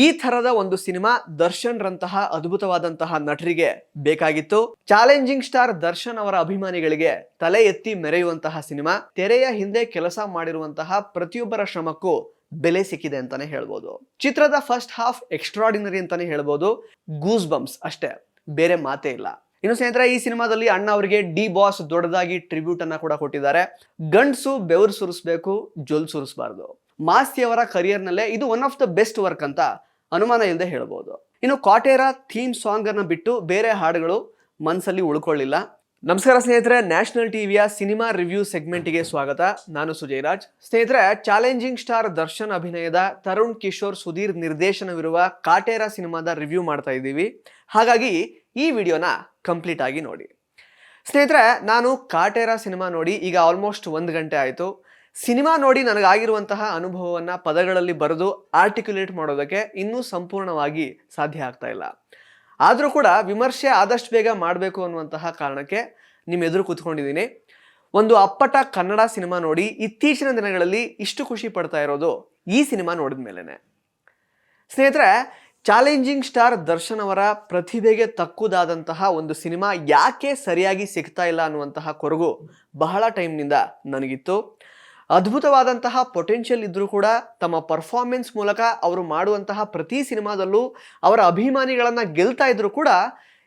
ಈ ಥರದ ಒಂದು ಸಿನಿಮಾ ದರ್ಶನ್ ರಂತಹ ಅದ್ಭುತವಾದಂತಹ ನಟರಿಗೆ ಬೇಕಾಗಿತ್ತು. ಚಾಲೆಂಜಿಂಗ್ ಸ್ಟಾರ್ ದರ್ಶನ್ ಅವರ ಅಭಿಮಾನಿಗಳಿಗೆ ತಲೆ ಎತ್ತಿ ಮೆರೆಯುವಂತಹ ಸಿನಿಮಾ. ತೆರೆಯ ಹಿಂದೆ ಕೆಲಸ ಮಾಡಿರುವಂತಹ ಪ್ರತಿಯೊಬ್ಬರ ಶ್ರಮಕ್ಕೂ ಬೆಲೆ ಸಿಕ್ಕಿದೆ ಅಂತಾನೆ ಹೇಳ್ಬೋದು. ಚಿತ್ರದ ಫಸ್ಟ್ ಹಾಫ್ ಎಕ್ಸ್ಟ್ರಾರ್ಡಿನರಿ ಅಂತಾನೆ ಹೇಳ್ಬೋದು. ಗೂಸ್ ಬಂಪ್ಸ್ ಅಷ್ಟೇ, ಬೇರೆ ಮಾತೇ ಇಲ್ಲ. ಇನ್ನು ಸ್ನೇಹಿತರೆ, ಈ ಸಿನಿಮಾದಲ್ಲಿ ಅಣ್ಣ ಅವರಿಗೆ ಡಿ ಬಾಸ್ ದೊಡ್ಡದಾಗಿ ಟ್ರಿಬ್ಯೂಟ್ ಅನ್ನ ಕೂಡ ಕೊಟ್ಟಿದ್ದಾರೆ. ಗಂಡ್ಸು ಬೆವರು ಸುರಿಸ್ಬೇಕು, ಜೊಲ್ ಸುರಿಸಬಾರ್ದು. ಮಾಸ್ತಿಯವರ ಕರಿಯರ್ ನಲ್ಲೇ ಇದು one of the best work ಅಂತ ಅನುಮಾನ ಇಲ್ಲದೆ ಹೇಳ್ಬೋದು. ಇನ್ನು ಕಾಟೇರಾ ಥೀಮ್ ಸಾಂಗ್ ಅನ್ನ ಬಿಟ್ಟು ಬೇರೆ ಹಾಡುಗಳು ಮನಸ್ಸಲ್ಲಿ ಉಳ್ಕೊಳ್ಳಿಲ್ಲ. ನಮಸ್ಕಾರ ಸ್ನೇಹಿತರೆ, ನ್ಯಾಷನಲ್ ಟಿವಿಯ ಸಿನಿಮಾ ರಿವ್ಯೂ ಸೆಗ್ಮೆಂಟ್ಗೆ ಸ್ವಾಗತ. ನಾನು ಸುಜಯ್ ರಾಜ್. ಸ್ನೇಹಿತರೆ, ಚಾಲೆಂಜಿಂಗ್ ಸ್ಟಾರ್ ದರ್ಶನ್ ಅಭಿನಯದ ತರುಣ್ ಕಿಶೋರ್ ಸುಧೀರ್ ನಿರ್ದೇಶನವಿರುವ ಕಾಟೇರಾ ಸಿನಿಮಾದ ರಿವ್ಯೂ ಮಾಡ್ತಾ ಇದ್ದೀವಿ. ಹಾಗಾಗಿ ಈ ವಿಡಿಯೋನ ಕಂಪ್ಲೀಟ್ ಆಗಿ ನೋಡಿ. ಸ್ನೇಹಿತರೆ, ನಾನು ಕಾಟೇರಾ ಸಿನಿಮಾ ನೋಡಿ ಈಗ ಆಲ್ಮೋಸ್ಟ್ 1 ಗಂಟೆ ಆಯಿತು. ಸಿನಿಮಾ ನೋಡಿ ನನಗಾಗಿರುವಂತಹ ಅನುಭವವನ್ನು ಪದಗಳಲ್ಲಿ ಬರೆದು ಆರ್ಟಿಕ್ಯುಲೇಟ್ ಮಾಡೋದಕ್ಕೆ ಇನ್ನೂ ಸಂಪೂರ್ಣವಾಗಿ ಸಾಧ್ಯ ಆಗ್ತಾ ಇಲ್ಲ. ಆದರೂ ಕೂಡ ವಿಮರ್ಶೆ ಆದಷ್ಟು ಬೇಗ ಮಾಡಬೇಕು ಅನ್ನುವಂತಹ ಕಾರಣಕ್ಕೆ ನಿಮ್ಮ ಎದುರು ಕೂತ್ಕೊಂಡಿದ್ದೀನಿ. ಒಂದು ಅಪ್ಪಟ ಕನ್ನಡ ಸಿನಿಮಾ ನೋಡಿ ಇತ್ತೀಚಿನ ದಿನಗಳಲ್ಲಿ ಇಷ್ಟು ಖುಷಿ ಪಡ್ತಾ ಇರೋದು ಈ ಸಿನಿಮಾ ನೋಡಿದ ಮೇಲೆನೆ. ಸ್ನೇಹಿತರೆ, ಚಾಲೆಂಜಿಂಗ್ ಸ್ಟಾರ್ ದರ್ಶನ್ ಅವರ ಪ್ರತಿಭೆಗೆ ತಕ್ಕುದಾದಂತಹ ಒಂದು ಸಿನಿಮಾ ಯಾಕೆ ಸರಿಯಾಗಿ ಸಿಗ್ತಾ ಇಲ್ಲ ಅನ್ನುವಂತಹ ಕೊರಗು ಬಹಳ ಟೈಮ್ನಿಂದ ನನಗಿತ್ತು. ಅದ್ಭುತವಾದಂತಹ ಪೊಟೆನ್ಷಿಯಲ್ ಇದ್ರೂ ಕೂಡ ತಮ್ಮ ಪರ್ಫಾರ್ಮೆನ್ಸ್ ಮೂಲಕ ಅವರು ಮಾಡುವಂತಹ ಪ್ರತಿ ಸಿನಿಮಾದಲ್ಲೂ ಅವರ ಅಭಿಮಾನಿಗಳನ್ನ ಗೆಲ್ತಾ ಇದ್ರು ಕೂಡ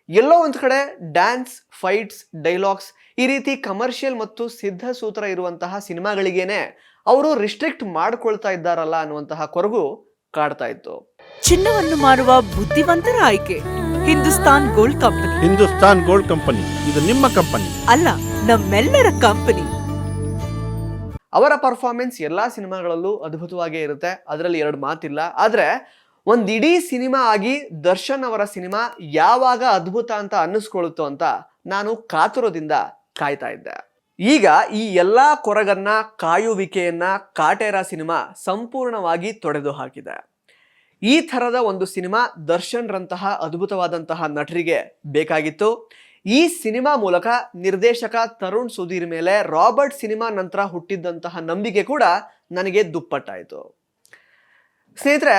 ಎಲ್ಲೋ ಒಂದು ಕಡೆ ಡ್ಯಾನ್ಸ್, ಫೈಟ್ಸ್, ಡೈಲಾಗ್ಸ್ ಈ ರೀತಿ ಕಮರ್ಷಿಯಲ್ ಮತ್ತು ಸಿದ್ಧ ಸೂತ್ರ ಇರುವಂತಹ ಸಿನಿಮಾಗಳಿಗೇನೆ ಅವರು ರಿಸ್ಟ್ರಿಕ್ಟ್ ಮಾಡ್ಕೊಳ್ತಾ ಇದ್ದಾರಲ್ಲ ಅನ್ನುವಂತಹ ಕೊರಗು ಕಾಡ್ತಾ ಇತ್ತು. ಚಿನ್ನವನ್ನು ಮಾರುವ ಬುದ್ಧಿವಂತರ ಆಯ್ಕೆ Hindustan gold company. Hindustan gold company ಇದು ನಿಮ್ಮ ಕಂಪನಿ ಅಲ್ಲ, ನಮ್ಮೆಲ್ಲರ ಕಂಪನಿ. ಅವರ ಪರ್ಫಾರ್ಮೆನ್ಸ್ ಎಲ್ಲ ಸಿನಿಮಾಗಳಲ್ಲೂ ಅದ್ಭುತವಾಗೇ ಇರುತ್ತೆ, ಅದರಲ್ಲಿ 2 ಮಾತಿಲ್ಲ. ಆದರೆ ಒಂದಿಡೀ ಸಿನಿಮಾ ಆಗಿ ದರ್ಶನ್ ಅವರ ಸಿನಿಮಾ ಯಾವಾಗ ಅದ್ಭುತ ಅಂತ ಅನ್ನಿಸ್ಕೊಳ್ಳುತ್ತೋ ಅಂತ ನಾನು ಕಾತುರದಿಂದ ಕಾಯ್ತಾ ಇದ್ದೆ. ಈಗ ಈ ಎಲ್ಲ ಕೊರಗನ್ನ, ಕಾಯುವಿಕೆಯನ್ನ ಕಾಟೇರಾ ಸಿನಿಮಾ ಸಂಪೂರ್ಣವಾಗಿ ತೊಡೆದು ಹಾಕಿದೆ. ಈ ಥರದ ಒಂದು ಸಿನಿಮಾ ದರ್ಶನ್ ರಂತಹ ಅದ್ಭುತವಾದಂತಹ ನಟರಿಗೆ ಬೇಕಾಗಿತ್ತು. ಈ ಸಿನಿಮಾ ಮೂಲಕ ನಿರ್ದೇಶಕ ತರುಣ್ ಸುಧೀರ್ ಮೇಲೆ ರಾಬರ್ಟ್ ಸಿನಿಮಾ ನಂತರ ಹುಟ್ಟಿದ್ದಂತಹ ನಂಬಿಕೆ ಕೂಡ ನನಗೆ ದುಪ್ಪಟ್ಟಾಯಿತು. ಸ್ನೇಹಿತರೆ,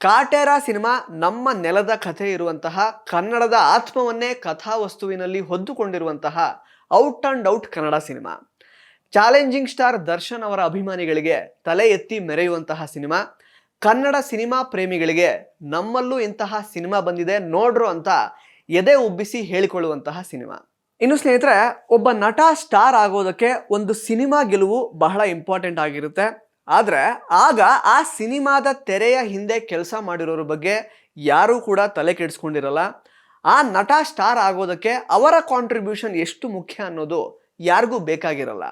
ಕಾಟೇರಾ ಸಿನಿಮಾ ನಮ್ಮ ನೆಲದ ಕಥೆ ಇರುವಂತಹ, ಕನ್ನಡದ ಆತ್ಮವನ್ನೇ ಕಥಾವಸ್ತುವಿನಲ್ಲಿ ಹೊದ್ದುಕೊಂಡಿರುವಂತಹ out and out Kannada cinema. Challenging star Darshan ಅವರ ಅಭಿಮಾನಿಗಳಿಗೆ ತಲೆ ಎತ್ತಿ ಮೆರೆಯುವಂತಹ ಸಿನಿಮಾ. ಕನ್ನಡ ಸಿನಿಮಾ ಪ್ರೇಮಿಗಳಿಗೆ ನಮ್ಮಲ್ಲೂ ಇಂತಹ ಸಿನಿಮಾ ಬಂದಿದೆ ನೋಡ್ರು ಅಂತ ಎದೆ ಉಬ್ಬಿಸಿ ಹೇಳಿಕೊಳ್ಳುವಂತಹ ಸಿನಿಮಾ. ಇನ್ನು ಸ್ನೇಹಿತರೆ, ಒಬ್ಬ ನಟ ಸ್ಟಾರ್ ಆಗೋದಕ್ಕೆ ಒಂದು ಸಿನಿಮಾ ಗೆಲುವು ಬಹಳ ಇಂಪಾರ್ಟೆಂಟ್ ಆಗಿರುತ್ತೆ. ಆದರೆ ಆಗ ಆ ಸಿನಿಮಾದ ತೆರೆಯ ಹಿಂದೆ ಕೆಲಸ ಮಾಡಿರೋರ ಬಗ್ಗೆ ಯಾರೂ ಕೂಡ ತಲೆ ಕೆಡಿಸ್ಕೊಂಡಿರಲ್ಲ. ಆ ನಟ ಸ್ಟಾರ್ ಆಗೋದಕ್ಕೆ ಅವರ ಕಾಂಟ್ರಿಬ್ಯೂಷನ್ ಎಷ್ಟು ಮುಖ್ಯ ಅನ್ನೋದು ಯಾರಿಗೂ ಬೇಕಾಗಿರಲ್ಲ.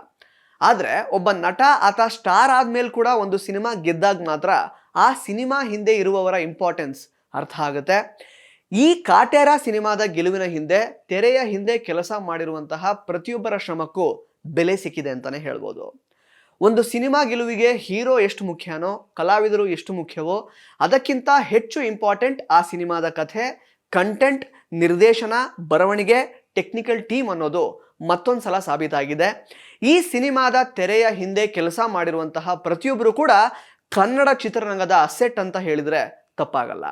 ಆದರೆ ಒಬ್ಬ ನಟ ಆತ ಸ್ಟಾರ್ ಆದ್ಮೇಲೆ ಕೂಡ ಒಂದು ಸಿನಿಮಾ ಗೆದ್ದಾಗ ಮಾತ್ರ ಆ ಸಿನಿಮಾ ಹಿಂದೆ ಇರುವವರ ಇಂಪಾರ್ಟೆನ್ಸ್ ಅರ್ಥ ಆಗುತ್ತೆ. ಈ ಕಾಟೇರಾ ಸಿನಿಮಾದ ಗೆಲುವಿನ ಹಿಂದೆ, ತೆರೆಯ ಹಿಂದೆ ಕೆಲಸ ಮಾಡಿರುವಂತಹ ಪ್ರತಿಯೊಬ್ಬರ ಶ್ರಮಕ್ಕೂ ಬೆಲೆ ಸಿಕ್ಕಿದೆ ಅಂತಾನೆ ಹೇಳ್ಬೋದು. ಒಂದು ಸಿನಿಮಾ ಗೆಲುವಿಗೆ ಹೀರೋ ಎಷ್ಟು ಮುಖ್ಯನೋ, ಕಲಾವಿದರು ಎಷ್ಟು ಮುಖ್ಯವೋ ಅದಕ್ಕಿಂತ ಹೆಚ್ಚು ಇಂಪಾರ್ಟೆಂಟ್ ಆ ಸಿನಿಮಾದ ಕಥೆ, ಕಂಟೆಂಟ್, ನಿರ್ದೇಶನ, ಬರವಣಿಗೆ, ಟೆಕ್ನಿಕಲ್ ಟೀಮ್ ಅನ್ನೋದು ಮತ್ತೊಂದು ಸಲ ಸಾಬೀತಾಗಿದೆ. ಈ ಸಿನಿಮಾದ ತೆರೆಯ ಹಿಂದೆ ಕೆಲಸ ಮಾಡಿರುವಂತಹ ಪ್ರತಿಯೊಬ್ಬರು ಕೂಡ ಕನ್ನಡ ಚಿತ್ರರಂಗದ ಅಸೆಟ್ ಅಂತ ಹೇಳಿದ್ರೆ ತಪ್ಪಾಗಲ್ಲ.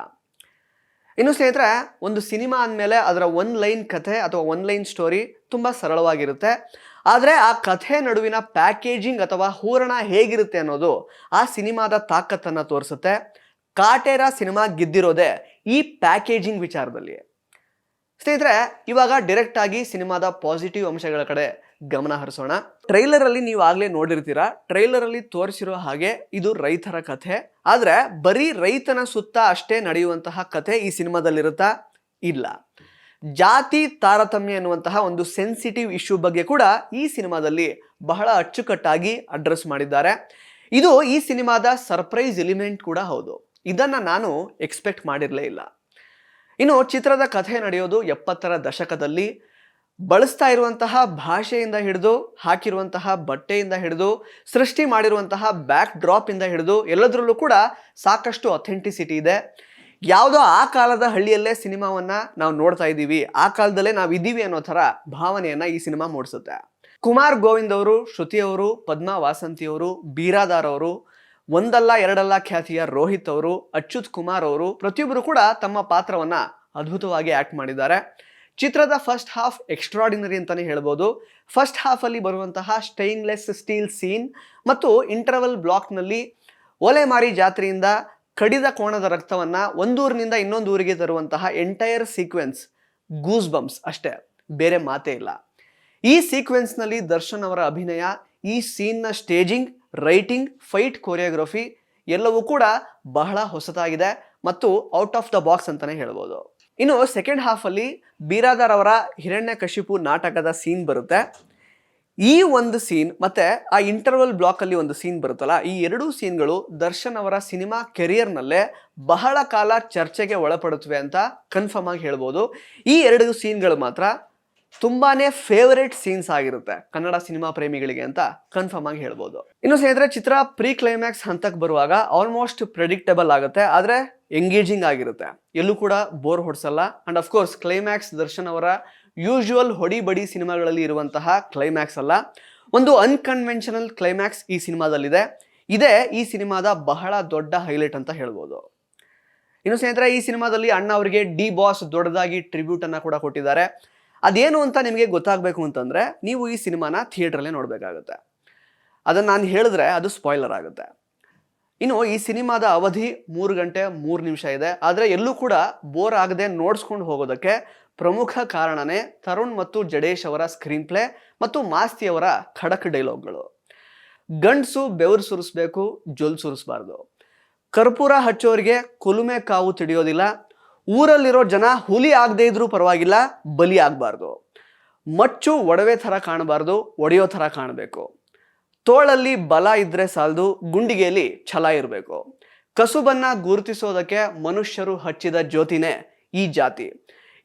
ಇನ್ನು ಸ್ನೇಹಿತರೆ, ಒಂದು ಸಿನಿಮಾ ಅಂದಮೇಲೆ ಅದರ 1 ಲೈನ್ ಕಥೆ ಅಥವಾ 1 ಲೈನ್ ಸ್ಟೋರಿ ತುಂಬ ಸರಳವಾಗಿರುತ್ತೆ. ಆದರೆ ಆ ಕಥೆ ನಡುವಿನ ಪ್ಯಾಕೇಜಿಂಗ್ ಅಥವಾ ಹೂರಣ ಹೇಗಿರುತ್ತೆ ಅನ್ನೋದು ಆ ಸಿನಿಮಾದ ತಾಕತ್ತನ್ನು ತೋರಿಸುತ್ತೆ. ಕಾಟೇರಾ ಸಿನಿಮಾ ಗೆದ್ದಿರೋದೇ ಈ ಪ್ಯಾಕೇಜಿಂಗ್ ವಿಚಾರದಲ್ಲಿ. ಸ್ನೇಹಿತರೆ, ಇವಾಗ ಡೈರೆಕ್ಟ್ ಆಗಿ ಸಿನಿಮಾದ ಪಾಸಿಟಿವ್ ಅಂಶಗಳ ಕಡೆ ಗಮನ ಹರಿಸೋಣ. ಟ್ರೈಲರ್ ಅಲ್ಲಿ ನೀವು ಆಗ್ಲೇ ನೋಡಿರ್ತೀರಾ. ಟ್ರೈಲರ್ ಅಲ್ಲಿ ತೋರಿಸಿರೋ ಹಾಗೆ ಇದು ರೈತರ ಕಥೆ. ಆದ್ರೆ ಬರೀ ರೈತನ ಸುತ್ತ ಅಷ್ಟೇ ನಡೆಯುವಂತಹ ಕಥೆ ಈ ಸಿನಿಮಾದಲ್ಲಿರುತ್ತಾ? ಇಲ್ಲ. ಜಾತಿ ತಾರತಮ್ಯ ಎನ್ನುವಂತಹ ಒಂದು ಸೆನ್ಸಿಟಿವ್ ಇಶ್ಯೂ ಬಗ್ಗೆ ಕೂಡ ಈ ಸಿನಿಮಾದಲ್ಲಿ ಬಹಳ ಅಚ್ಚುಕಟ್ಟಾಗಿ ಅಡ್ರೆಸ್ ಮಾಡಿದ್ದಾರೆ. ಇದು ಈ ಸಿನಿಮಾದ ಸರ್ಪ್ರೈಸ್ ಎಲಿಮೆಂಟ್ ಕೂಡ ಹೌದು. ಇದನ್ನ ನಾನು ಎಕ್ಸ್ಪೆಕ್ಟ್ ಮಾಡಿರಲೇ ಇಲ್ಲ. ಇನ್ನು ಚಿತ್ರದ ಕಥೆ ನಡೆಯೋದು 70ರ ದಶಕದಲ್ಲಿ. ಬಳಸ್ತಾ ಇರುವಂತಹ ಭಾಷೆಯಿಂದ ಹಿಡಿದು, ಹಾಕಿರುವಂತಹ ಬಟ್ಟೆಯಿಂದ ಹಿಡಿದು, ಸೃಷ್ಟಿ ಮಾಡಿರುವಂತಹ ಬ್ಯಾಕ್ ಡ್ರಾಪ್ ಇಂದ ಹಿಡಿದು ಎಲ್ಲದರಲ್ಲೂ ಕೂಡ ಸಾಕಷ್ಟು ಅಥೆಂಟಿಸಿಟಿ ಇದೆ. ಯಾವುದೋ ಆ ಕಾಲದ ಹಳ್ಳಿಯಲ್ಲೇ ಸಿನಿಮಾವನ್ನ ನಾವು ನೋಡ್ತಾ ಇದ್ದೀವಿ, ಆ ಕಾಲದಲ್ಲೇ ನಾವು ಇದ್ದೀವಿ ಅನ್ನೋ ಥರ ಭಾವನೆಯನ್ನ ಈ ಸಿನಿಮಾ ಮೂಡಿಸುತ್ತೆ. ಕುಮಾರ್ ಗೋವಿಂದ್ ಅವರು, ಶ್ರುತಿ ಅವರು, ಪದ್ಮಾ ವಾಸಂತಿ ಅವರು, ಬೀರಾದಾರ್ ಅವರು, ಒಂದಲ್ಲ ಎರಡಲ್ಲ ಖ್ಯಾತಿಯ ರೋಹಿತ್ ಅವರು, ಅಚ್ಯುತ್ ಕುಮಾರ್ ಅವರು ಪ್ರತಿಯೊಬ್ಬರು ಕೂಡ ತಮ್ಮ ಪಾತ್ರವನ್ನ ಅದ್ಭುತವಾಗಿ ಆಕ್ಟ್ ಮಾಡಿದ್ದಾರೆ. ಚಿತ್ರದ ಫಸ್ಟ್ ಹಾಫ್ ಎಕ್ಸ್ಟ್ರಾರ್ಡಿನರಿ ಅಂತಾನೆ ಹೇಳ್ಬೋದು. ಫಸ್ಟ್ ಹಾಫ್ ಅಲ್ಲಿ ಬರುವಂತಹ ಸ್ಟೈನ್ಲೆಸ್ ಸ್ಟೀಲ್ ಸೀನ್ ಮತ್ತು ಇಂಟರ್ವಲ್ ಬ್ಲಾಕ್ನಲ್ಲಿ ಓಲೆಮಾರಿ ಜಾತ್ರೆಯಿಂದ ಕಡಿದ ಕೋಣದ ರಕ್ತವನ್ನ ಒಂದೂರಿನಿಂದ ಇನ್ನೊಂದು ಊರಿಗೆ ತರುವಂತಹ ಎಂಟೈರ್ ಸೀಕ್ವೆನ್ಸ್ ಗೂಸ್ ಬಂಪ್ಸ್ ಅಷ್ಟೇ, ಬೇರೆ ಮಾತೇ ಇಲ್ಲ. ಈ ಸೀಕ್ವೆನ್ಸ್ ನಲ್ಲಿ ದರ್ಶನ್ ಅವರ ಅಭಿನಯ, ಈ ಸೀನ್ನ ಸ್ಟೇಜಿಂಗ್, ರೈಟಿಂಗ್, ಫೈಟ್ ಕೊರಿಯೋಗ್ರಫಿ ಎಲ್ಲವೂ ಕೂಡ ಬಹಳ ಹೊಸತಾಗಿದೆ ಮತ್ತು ಔಟ್ ಆಫ್ ದ ಬಾಕ್ಸ್ ಅಂತಾನೆ ಹೇಳ್ಬೋದು. ಇನ್ನು ಸೆಕೆಂಡ್ ಹಾಫ್ ಅಲ್ಲಿ ಬೀರಾದಾರ್ ಅವರ ಹಿರಣ್ಯಕಶಿಪು ನಾಟಕದ ಸೀನ್ ಬರುತ್ತೆ. ಈ ಒಂದು ಸೀನ್ ಮತ್ತೆ ಆ ಇಂಟರ್ವಲ್ ಬ್ಲಾಕ್ ಅಲ್ಲಿ ಒಂದು ಸೀನ್ ಬರುತ್ತಲ್ಲ, ಈ ಎರಡೂ ಸೀನ್ಗಳು ದರ್ಶನ್ ಅವರ ಸಿನಿಮಾ ಕೆರಿಯರ್ನಲ್ಲೇ ಬಹಳ ಕಾಲ ಚರ್ಚೆಗೆ ಒಳಪಡುತ್ತವೆ ಅಂತ ಕನ್ಫರ್ಮ್ ಆಗಿ ಹೇಳ್ಬೋದು. ಈ ಎರಡು ಸೀನ್ಗಳು ಮಾತ್ರ ತುಂಬಾನೇ ಫೇವರೇಟ್ ಸೀನ್ಸ್ ಆಗಿರುತ್ತೆ ಕನ್ನಡ ಸಿನಿಮಾ ಪ್ರೇಮಿಗಳಿಗೆ ಅಂತ ಕನ್ಫರ್ಮ್ ಆಗಿ ಹೇಳ್ಬೋದು. ಇನ್ನು ಸ್ನೇಹಿತರೆ, ಚಿತ್ರ ಪ್ರೀ ಕ್ಲೈಮ್ಯಾಕ್ಸ್ ಹಂತಕ್ಕೆ ಬರುವಾಗ ಆಲ್ಮೋಸ್ಟ್ ಪ್ರೆಡಿಕ್ಟಬಲ್ ಆಗುತ್ತೆ, ಆದ್ರೆ ಎಂಗೇಜಿಂಗ್ ಆಗಿರುತ್ತೆ, ಎಲ್ಲೂ ಕೂಡ ಬೋರ್ ಹೊಡ್ಸಲ್ಲ. And of course climax Darshan ಅವರ ಯೂಶುವಲ್ ಹೊಡಿ ಬಡಿ ಸಿನಿಮಾಗಳಲ್ಲಿ ಇರುವಂತಹ ಕ್ಲೈಮ್ಯಾಕ್ಸ್ ಅಲ್ಲ, ಒಂದು ಅನ್ಕನ್ವೆನ್ಷನಲ್ ಕ್ಲೈಮ್ಯಾಕ್ಸ್ ಈ ಸಿನಿಮಾದಲ್ಲಿದೆ. ಇದೇ ಈ ಸಿನಿಮಾದ ಬಹಳ ದೊಡ್ಡ ಹೈಲೈಟ್ ಅಂತ ಹೇಳ್ಬೋದು. ಇನ್ನು ಸ್ನೇಹಿತರೆ, ಈ ಸಿನಿಮಾದಲ್ಲಿ ಅಣ್ಣ ಅವರಿಗೆ ಡಿ ಬಾಸ್ ದೊಡ್ಡದಾಗಿ ಟ್ರಿಬ್ಯೂಟ್ ಅನ್ನ ಕೂಡ ಕೊಟ್ಟಿದ್ದಾರೆ. ಅದೇನು ಅಂತ ನಿಮಗೆ ಗೊತ್ತಾಗಬೇಕು ಅಂತಂದ್ರೆ ನೀವು ಈ ಸಿನಿಮಾನ ಥಿಯೇಟ್ರಲ್ಲೇ ನೋಡಬೇಕಾಗುತ್ತೆ. ಅದನ್ನು ನಾನು ಹೇಳಿದ್ರೆ ಅದು ಸ್ಪಾಯ್ಲರ್ ಆಗುತ್ತೆ. ಇನ್ನು ಈ ಸಿನಿಮಾದ ಅವಧಿ 3 ಗಂಟೆ 3 ನಿಮಿಷ ಇದೆ. ಆದರೆ ಎಲ್ಲೂ ಕೂಡ ಬೋರ್ ಆಗದೆ ನೋಡ್ಸ್ಕೊಂಡು ಹೋಗೋದಕ್ಕೆ ಪ್ರಮುಖ ಕಾರಣನೇ ತರುಣ್ ಮತ್ತು ಜಡೇಶ್ ಅವರ ಸ್ಕ್ರೀನ್ ಪ್ಲೇ ಮತ್ತು ಮಾಸ್ತಿ ಅವರ ಖಡಕ್ ಡೈಲಾಗ್ಗಳು. ಗಂಡ್ಸು ಬೆವರು ಸುರಿಸ್ಬೇಕು, ಜೊಲ್ ಸುರಿಸ್ಬಾರ್ದು. ಕರ್ಪೂರ ಹಚ್ಚೋರಿಗೆ ಕುಲುಮೆ ಕಾವು ತಿಳಿಯೋದಿಲ್ಲ. ಊರಲ್ಲಿರೋ ಜನ ಹುಲಿ ಆಗದೆ ಇದ್ರೂ ಪರವಾಗಿಲ್ಲ, ಬಲಿ ಆಗಬಾರ್ದು. ಮಚ್ಚು ಒಡವೆ ಥರ ಕಾಣಬಾರ್ದು, ಒಡೆಯೋ ಥರ ಕಾಣಬೇಕು. ತೋಳಲ್ಲಿ ಬಲ ಇದ್ರೆ ಸಾಲದು, ಗುಂಡಿಗೆಯಲ್ಲಿ ಛಲ ಇರಬೇಕು. ಕಸುಬನ್ನ ಗುರುತಿಸೋದಕ್ಕೆ ಮನುಷ್ಯರು ಹಚ್ಚಿದ ಜ್ಯೋತಿನೇ ಈ ಜಾತಿ.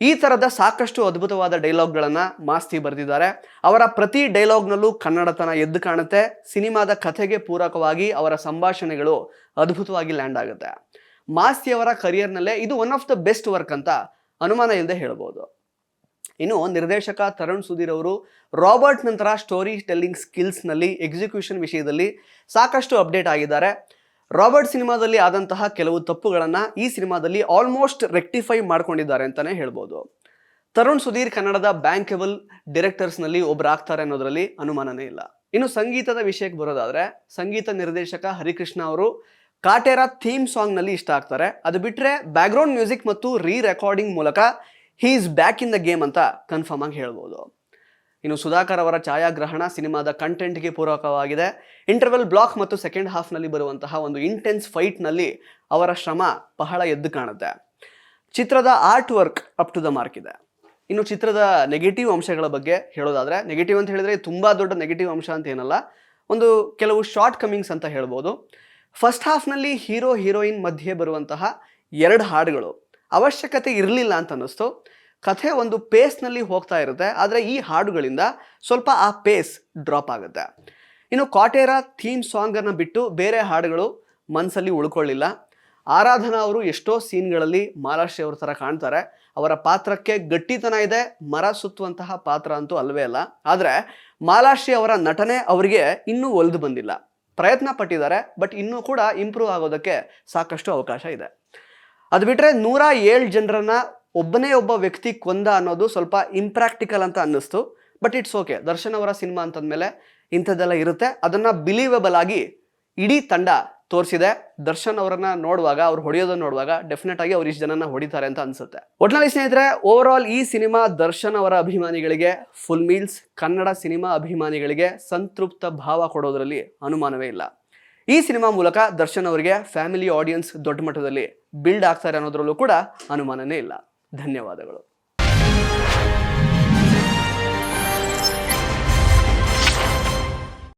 ಈ ಥರದ ಸಾಕಷ್ಟು ಅದ್ಭುತವಾದ ಡೈಲಾಗ್ಗಳನ್ನು ಮಾಸ್ತಿ ಬರೆದಿದ್ದಾರೆ. ಅವರ ಪ್ರತಿ ಡೈಲಾಗ್ನಲ್ಲೂ ಕನ್ನಡತನ ಎದ್ದು ಕಾಣುತ್ತೆ. ಸಿನಿಮಾದ ಕಥೆಗೆ ಪೂರಕವಾಗಿ ಅವರ ಸಂಭಾಷಣೆಗಳು ಅದ್ಭುತವಾಗಿ ಲ್ಯಾಂಡ್ ಆಗುತ್ತೆ. ಮಾಸ್ತಿ ಅವರ ಕರಿಯರ್ನಲ್ಲೇ ಇದು one of the best work ಅಂತ ಅನುಮಾನ ಇಲ್ಲದೆ ಹೇಳ್ಬೋದು. ಇನ್ನು ನಿರ್ದೇಶಕ ತರುಣ್ ಸುಧೀರ್ ಅವರು ರಾಬರ್ಟ್ ನಂತರ ಸ್ಟೋರಿ ಟೆಲ್ಲಿಂಗ್ ಸ್ಕಿಲ್ಸ್ನಲ್ಲಿ, ಎಕ್ಸಿಕ್ಯೂಷನ್ ವಿಷಯದಲ್ಲಿ ಸಾಕಷ್ಟು ಅಪ್ಡೇಟ್ ಆಗಿದ್ದಾರೆ. ರಾಬರ್ಟ್ ಸಿನಿಮಾದಲ್ಲಿ ಆದಂತಹ ಕೆಲವು ತಪ್ಪುಗಳನ್ನು ಈ ಸಿನಿಮಾದಲ್ಲಿ ಆಲ್ಮೋಸ್ಟ್ ರೆಕ್ಟಿಫೈ ಮಾಡ್ಕೊಂಡಿದ್ದಾರೆ ಅಂತಲೇ ಹೇಳ್ಬೋದು. ತರುಣ್ ಸುಧೀರ್ ಕನ್ನಡದ ಬ್ಯಾಂಕಬಲ್ ಡೈರೆಕ್ಟರ್ಸ್ನಲ್ಲಿ ಒಬ್ಬರಾಗ್ತಾರೆ ಅನ್ನೋದರಲ್ಲಿ ಅನುಮಾನನೇ ಇಲ್ಲ. ಇನ್ನು ಸಂಗೀತದ ವಿಷಯಕ್ಕೆ ಬರೋದಾದರೆ, ಸಂಗೀತ ನಿರ್ದೇಶಕ ಹರಿಕೃಷ್ಣ ಅವರು ಕಾಟೇರ ಥೀಮ್ ಸಾಂಗ್ನಲ್ಲಿ ಇಷ್ಟ ಆಗ್ತಾರೆ. ಅದು ಬಿಟ್ಟರೆ ಬ್ಯಾಕ್ಗ್ರೌಂಡ್ ಮ್ಯೂಸಿಕ್ ಮತ್ತು ರೆಕಾರ್ಡಿಂಗ್ ಮೂಲಕ he is back in the game ಅಂತ ಕನ್ಫರ್ಮ್ ಆಗಿ ಹೇಳ್ಬೋದು. ಇನ್ನು ಸುಧಾಕರ್ ಅವರ ಛಾಯಾಗ್ರಹಣ ಸಿನಿಮಾದ ಕಂಟೆಂಟ್ಗೆ ಪೂರಕವಾಗಿದೆ. ಇಂಟರ್ವಲ್ ಬ್ಲಾಕ್ ಮತ್ತು ಸೆಕೆಂಡ್ ಹಾಫ್ನಲ್ಲಿ ಬರುವಂತಹ ಒಂದು ಇಂಟೆನ್ಸ್ ಫೈಟ್ನಲ್ಲಿ ಅವರ ಶ್ರಮ ಬಹಳ ಎದ್ದು ಕಾಣುತ್ತೆ. ಚಿತ್ರದ art work up to the mark ಇದೆ. ಇನ್ನು ಚಿತ್ರದ ನೆಗೆಟಿವ್ ಅಂಶಗಳ ಬಗ್ಗೆ ಹೇಳೋದಾದರೆ, ನೆಗೆಟಿವ್ ಅಂತ ಹೇಳಿದರೆ ತುಂಬ ದೊಡ್ಡ ನೆಗೆಟಿವ್ ಅಂಶ ಅಂತ ಏನಲ್ಲ, ಒಂದು ಕೆಲವು ಶಾರ್ಟ್ ಕಮಿಂಗ್ಸ್ ಅಂತ ಹೇಳ್ಬೋದು. ಫಸ್ಟ್ ಹಾಫ್ನಲ್ಲಿ ಹೀರೋ ಹೀರೋಯಿನ್ ಮಧ್ಯೆ ಬರುವಂತಹ 2 ಹಾಡುಗಳು ಅವಶ್ಯಕತೆ ಇರಲಿಲ್ಲ ಅಂತ ಅನ್ನಿಸ್ತು. ಕಥೆ ಒಂದು ಪೇಸ್ನಲ್ಲಿ ಹೋಗ್ತಾ ಇರುತ್ತೆ, ಆದರೆ ಈ ಹಾಡುಗಳಿಂದ ಸ್ವಲ್ಪ ಆ ಪೇಸ್ ಡ್ರಾಪ್ ಆಗುತ್ತೆ. ಇನ್ನು ಕಾಟೇರ ಥೀಮ್ ಸಾಂಗನ್ನು ಬಿಟ್ಟು ಬೇರೆ ಹಾಡುಗಳು ಮನಸ್ಸಲ್ಲಿ ಉಳ್ಕೊಳ್ಳಿಲ್ಲ. ಆರಾಧನಾ ಅವರು ಎಷ್ಟೋ ಸೀನ್ಗಳಲ್ಲಿ ಮಾಲಾಶ್ರೀ ಅವ್ರ ಥರ ಕಾಣ್ತಾರೆ. ಅವರ ಪಾತ್ರಕ್ಕೆ ಗಟ್ಟಿತನ ಇದೆ, ಮರ ಸುತ್ತುವಂತಹ ಪಾತ್ರ ಅಂತೂ ಅಲ್ವೇ ಅಲ್ಲ. ಆದರೆ ಮಾಲಾಶ್ರೀ ಅವರ ನಟನೆ ಅವರಿಗೆ ಇನ್ನೂ ಒಲಿದು ಬಂದಿಲ್ಲ. ಪ್ರಯತ್ನ ಪಟ್ಟಿದ್ದಾರೆ, ಬಟ್ ಇನ್ನೂ ಕೂಡ ಇಂಪ್ರೂವ್ ಆಗೋದಕ್ಕೆ ಸಾಕಷ್ಟು ಅವಕಾಶ ಇದೆ. ಅದು ಬಿಟ್ಟರೆ 107 ಜನರನ್ನ ಒಬ್ಬನೇ ಒಬ್ಬ ವ್ಯಕ್ತಿ ಕೊಂದ ಅನ್ನೋದು ಸ್ವಲ್ಪ ಇಂಪ್ರಾಕ್ಟಿಕಲ್ ಅಂತ ಅನ್ನಿಸ್ತು. ಬಟ್ ಇಟ್ಸ್ ಓಕೆ, ದರ್ಶನ್ ಅವರ ಸಿನಿಮಾ ಅಂತಂದಮೇಲೆ ಇಂಥದ್ದೆಲ್ಲ ಇರುತ್ತೆ. ಅದನ್ನು ಬಿಲೀವಬಲ್ ಆಗಿ ಇಡೀ ತಂಡ ತೋರಿಸಿದೆ. ದರ್ಶನ್ ಅವರನ್ನ ನೋಡುವಾಗ, ಅವ್ರು ಹೊಡೆಯೋದನ್ನು ನೋಡುವಾಗ ಡೆಫಿನೆಟ್ ಆಗಿ ಅವ್ರು ಇಷ್ಟು ಜನನ ಹೊಡಿತಾರೆ ಅಂತ ಅನ್ಸುತ್ತೆ. ಒಟ್ನಲ್ಲಿ ಸ್ನೇಹಿತರೆ, ಓವರ್ ಆಲ್ ಈ ಸಿನಿಮಾ ದರ್ಶನ್ ಅವರ ಅಭಿಮಾನಿಗಳಿಗೆ ಫುಲ್ ಮೀಲ್ಸ್, ಕನ್ನಡ ಸಿನಿಮಾ ಅಭಿಮಾನಿಗಳಿಗೆ ಸಂತೃಪ್ತ ಭಾವ ಕೊಡೋದ್ರಲ್ಲಿ ಅನುಮಾನವೇ ಇಲ್ಲ. ಈ ಸಿನಿಮಾ ಮೂಲಕ ದರ್ಶನ್ ಅವರಿಗೆ ಫ್ಯಾಮಿಲಿ ಆಡಿಯನ್ಸ್ ದೊಡ್ಡ ಮಟ್ಟದಲ್ಲಿ ಬಿಲ್ಡ್ ಆಗ್ತಾರೆ ಅನ್ನೋದ್ರಲ್ಲೂ ಕೂಡ ಅನುಮಾನನೇ ಇಲ್ಲ. ಧನ್ಯವಾದಗಳು.